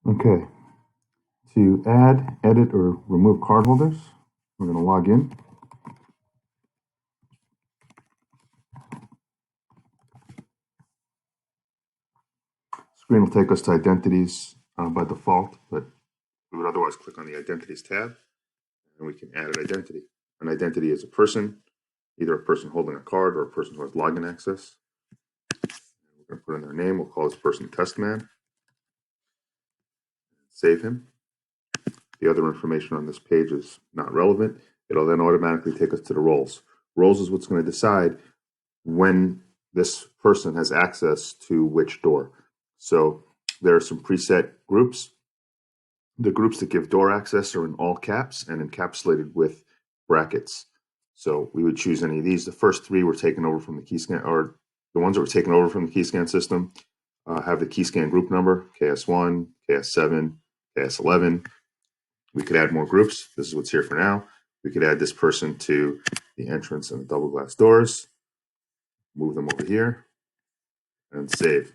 Okay, to add, edit, or remove cardholders, we're going to log in. Screen will take us to identities by default, but we would otherwise click on the identities tab and we can add an identity. An identity is a person, either a person holding a card or a person who has login access. We're going to put in their name. We'll call this person Testman. Save him. The other information on this page is not relevant. It'll then automatically take us to the roles. Roles is what's going to decide when this person has access to which door. So there are some preset groups. The groups that give door access are in all caps and encapsulated with brackets. So we would choose any of these. The first three were taken over from the Keyscan, or the ones that were taken over from the Keyscan system have the Keyscan group number, KS1, KS7, KS11. We could add more groups. This is what's here for now. We could add this person to the entrance and the double glass doors, move them over here, and save.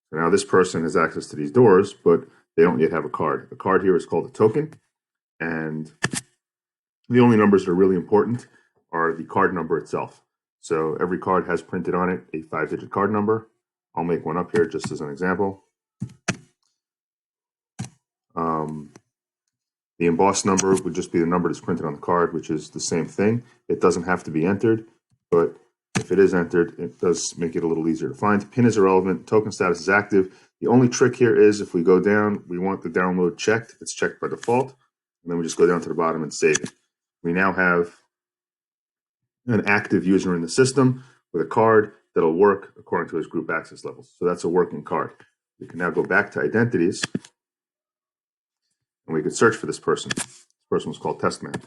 So now this person has access to these doors, but they don't yet have a card. The card here is called a token, and the only numbers that are really important are the card number itself. So every card has printed on it a 5-digit card number. I'll make one up here just as an example. The embossed number would just be the number that's printed on the card, which is the same thing. It doesn't have to be entered, but if it is entered, it does make it a little easier to find. PIN is irrelevant. Token status is active. The only trick here is if we go down, we want the download checked. It's checked by default. And then we just go down to the bottom and save it. We now have an active user in the system with a card that'll work according to his group access levels. So that's a working card. We can now go back to identities, and we could search for this person. This person was called Testman.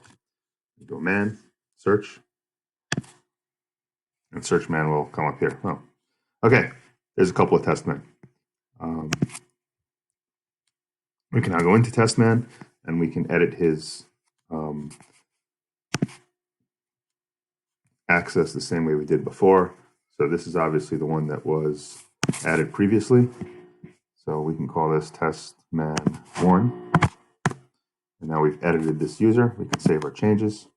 We go man, search, and search man will come up here. Oh, okay. There's a couple of Testmen. We can now go into Testman, and we can edit his access the same way we did before. So this is obviously the one that was added previously. So we can call this Testman1. And now we've edited this user. We can save our changes.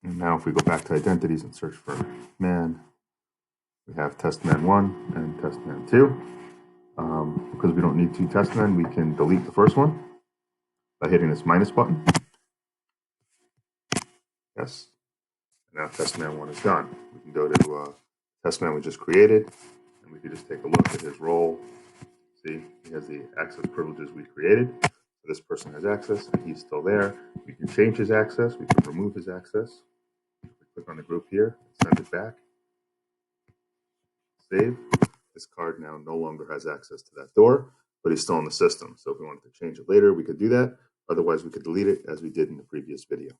And now if we go back to identities and search for man, we have Testman1 and Testman2. Because we don't need two Testmen, we can delete the first one by hitting this minus button. Yes. And now Testman1 is gone. We can go to Testman we just created, and we can just take a look at his role. See, he has the access privileges we created. So this person has access, and he's still there. We can change his access. We can remove his access. We click on the group here, send it back. Save. This card now no longer has access to that door, but he's still in the system. So if we wanted to change it later, we could do that. Otherwise, we could delete it as we did in the previous video.